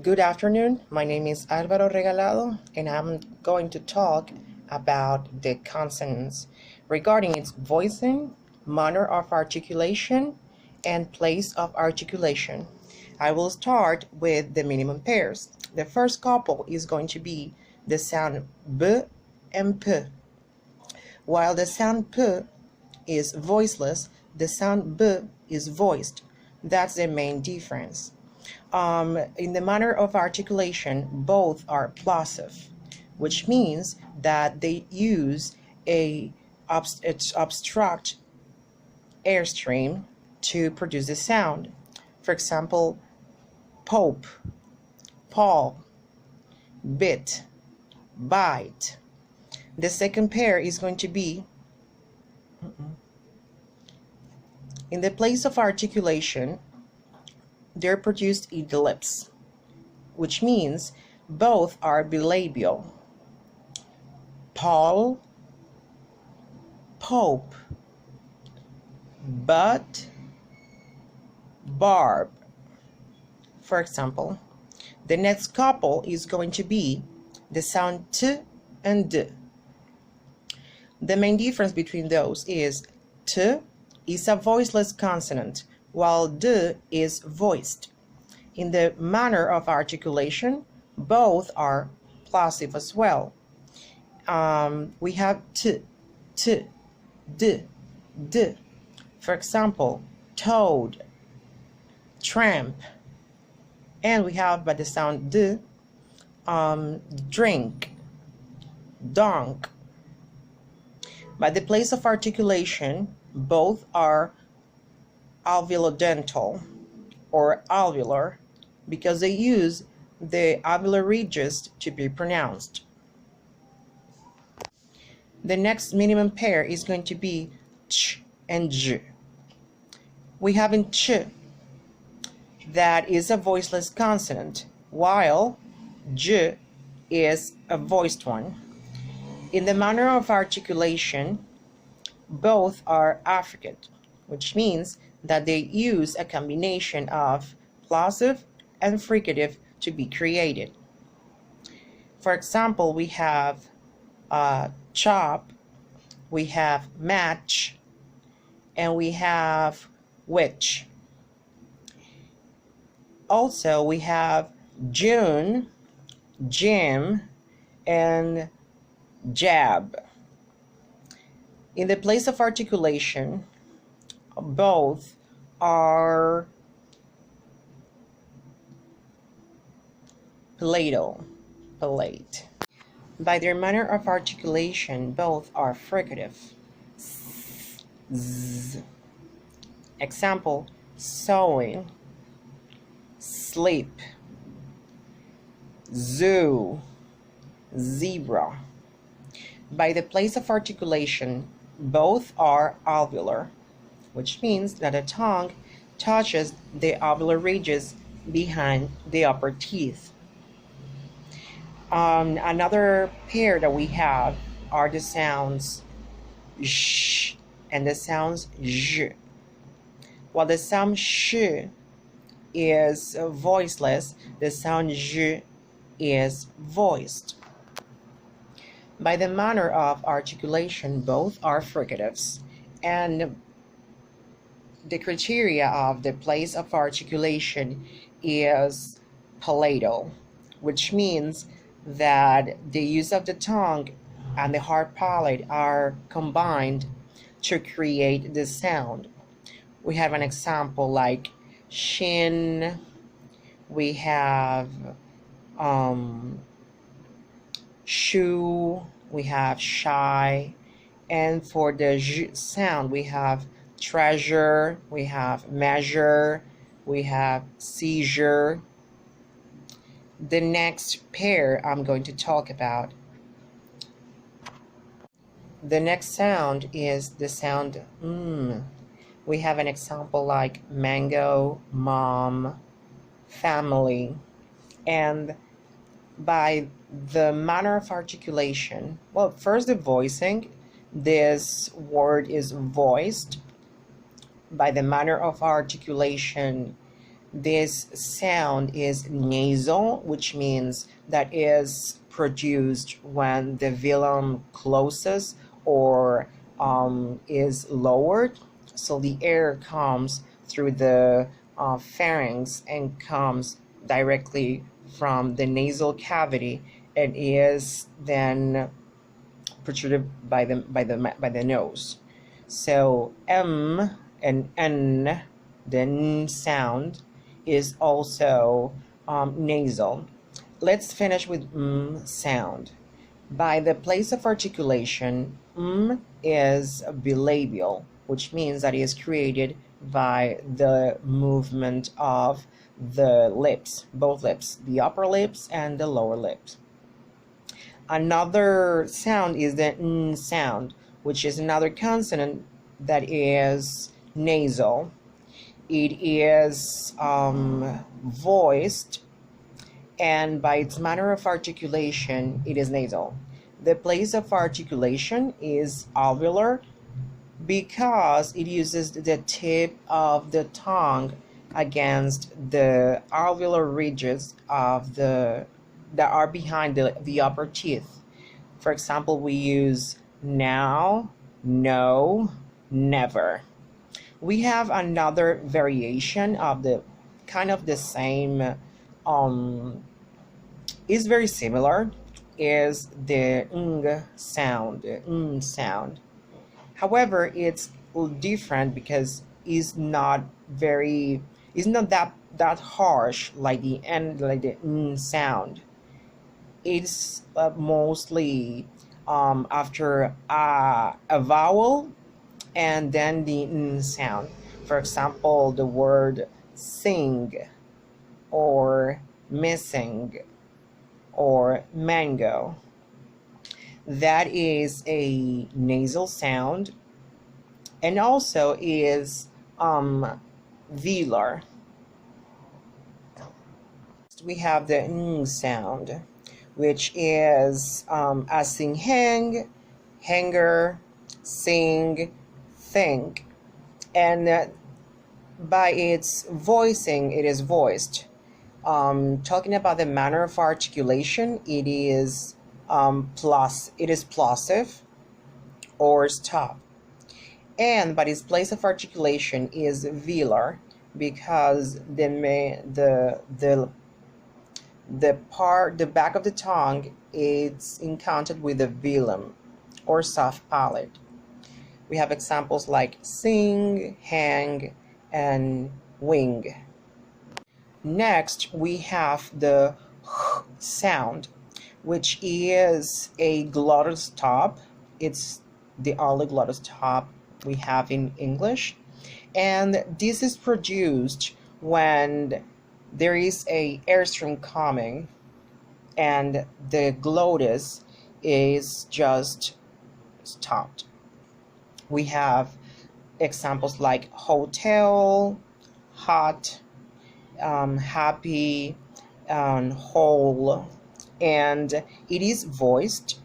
Good afternoon. My name is Álvaro Regalado, and I'm going to talk about the consonants regarding its voicing, manner of articulation, and place of articulation. I will start with the minimum pairs. The first couple is going to be the sound B and P. While the sound P is voiceless, the sound B is voiced. That's the main difference. In the manner of articulation, both are plosive, which means that they use a obstruct airstream to produce a sound. For example, pope, paw, bit, bite. The second pair is going to be in the place of articulation. They're produced in the lips, which means both are bilabial. Paul, pope, but, barb. For example, the next couple is going to be the sound T and D. The main difference between those is T is a voiceless consonant, while D is voiced. In the manner of articulation, both are plosive as well. We have T, T, D, D. For example, toad, tramp. And we have by the sound D, drink, donk. By the place of articulation, both are alveolodental or alveolar because they use the alveolar ridges to be pronounced. The next minimum pair is going to be ch and j. We have in ch that is a voiceless consonant, while j is a voiced one. In the manner of articulation, both are affricate, which means that they use a combination of plosive and fricative to be created. For example, we have chop, we have match, and we have which. Also, we have June, Jim, and jab. In the place of articulation, both are palatal, palate. By their manner of articulation, both are fricative. Z. Example, sewing, sleep, zoo, zebra. By the place of articulation, both are alveolar, which means that the tongue touches the alveolar ridges behind the upper teeth. Another pair that we have are the sounds sh and the sounds zh. While the sound sh is voiceless, the sound zh is voiced. By the manner of articulation, both are fricatives, and the criteria of the place of articulation is palatal, which means that the use of the tongue and the hard palate are combined to create the sound. We have an example like shin, we have shoe, we have shy, and for the j sound we have treasure, we have measure, we have seizure. The next pair I'm going to talk about. The next sound is the sound We have an example like mango, mom, family, and by the manner of articulation, well, first the voicing, this word is voiced. By the manner of articulation, This sound is nasal, which means that is produced when the velum closes or is lowered. So the air comes through the pharynx and comes directly from the nasal cavity and is then protruded by the nose. So M and N, the N sound, is also nasal. Let's finish with sound. By the place of articulation, is bilabial, which means that it is created by the movement of the lips, both lips, the upper lips and the lower lips. Another sound is the N sound, which is another consonant that is nasal. It is voiced, and by its manner of articulation, it is nasal. The place of articulation is alveolar because it uses the tip of the tongue against the alveolar ridges of that are behind the upper teeth. For example, we use now, no, never. We have another variation of the kind of the same, is very similar, is the ng sound. However, it's different because it's not that harsh like the ng sound. It's mostly after a vowel and then the n sound. For example, the word sing or missing or mango. That is a nasal sound and also is velar. We have the n sound, which is as in hang, hanger, sing, think, and by its voicing, it is voiced. Talking about the manner of articulation, it is plosive or stop, and by its place of articulation is velar because the back of the tongue is encountered with the velum or soft palate. We have examples like sing, hang, and wing. Next, we have the h sound, which is a glottal stop. It's the only glottal stop we have in English. And this is produced when there is a airstream coming and the glottis is just stopped. We have examples like hotel, hot, happy, whole, and it is voiced.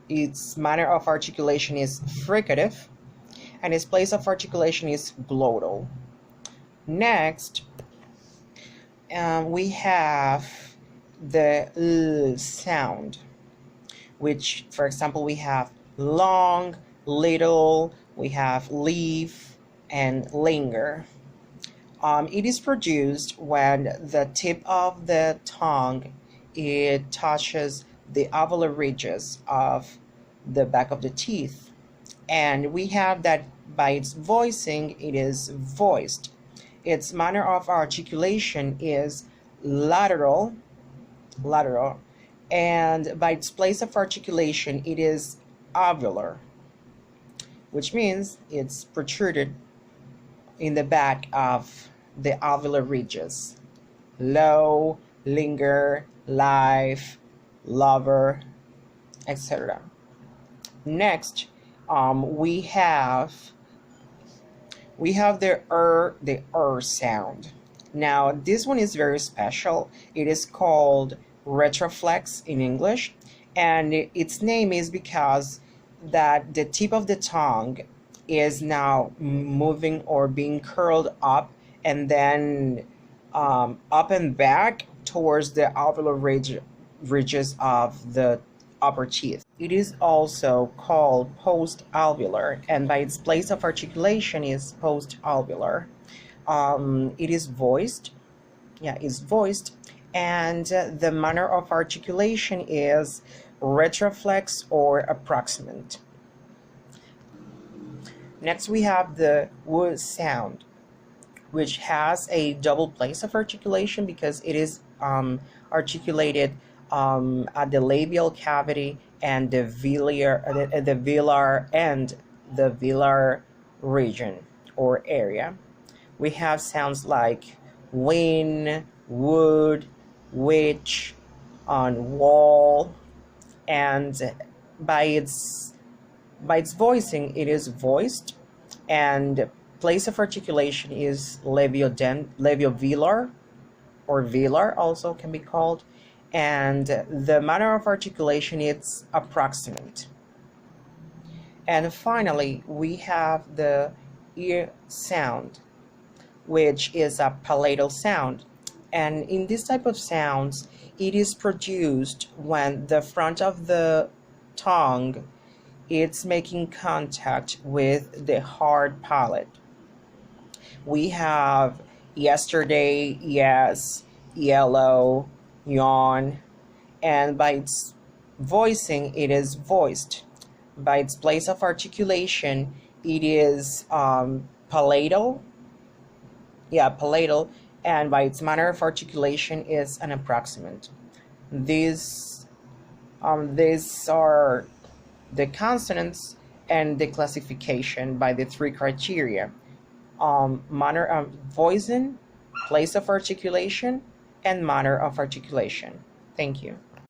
Its manner of articulation is fricative, and its place of articulation is glottal. Next, we have the L sound, which, for example, we have long, little, we have leave, and linger. It is produced when the tip of the tongue it touches the alveolar ridges of the back of the teeth, and we have that by its voicing it is voiced. Its manner of articulation is lateral, and by its place of articulation it is alveolar, which means it's protruded in the back of the alveolar ridges. Low, linger, life, lover, etc. Next, we have the sound. Now this one is very special. It is called retroflex in English, and its name is because that the tip of the tongue is now moving or being curled up, and then up and back towards the alveolar ridges of the upper teeth. It is also called post-alveolar, and by its place of articulation is post-alveolar. It is voiced, it's voiced, and the manner of articulation is retroflex or approximant. Next, we have the W sound, which has a double place of articulation because it is articulated at the labial cavity and the velar and the velar region or area. We have sounds like win, wood, which, on wall, and by its voicing, it is voiced, and place of articulation is labiovelar, or velar also can be called, and the manner of articulation is approximant. And finally, we have the ear sound, which is a palatal sound. And in this type of sounds, it is produced when the front of the tongue it's making contact with the hard palate. We have yesterday, yes, yellow, yawn, and by its voicing, it is voiced. By its place of articulation, it is palatal, palatal, and by its manner of articulation is an approximant. These are the consonants and the classification by the three criteria: manner of voicing, place of articulation, and manner of articulation. Thank you.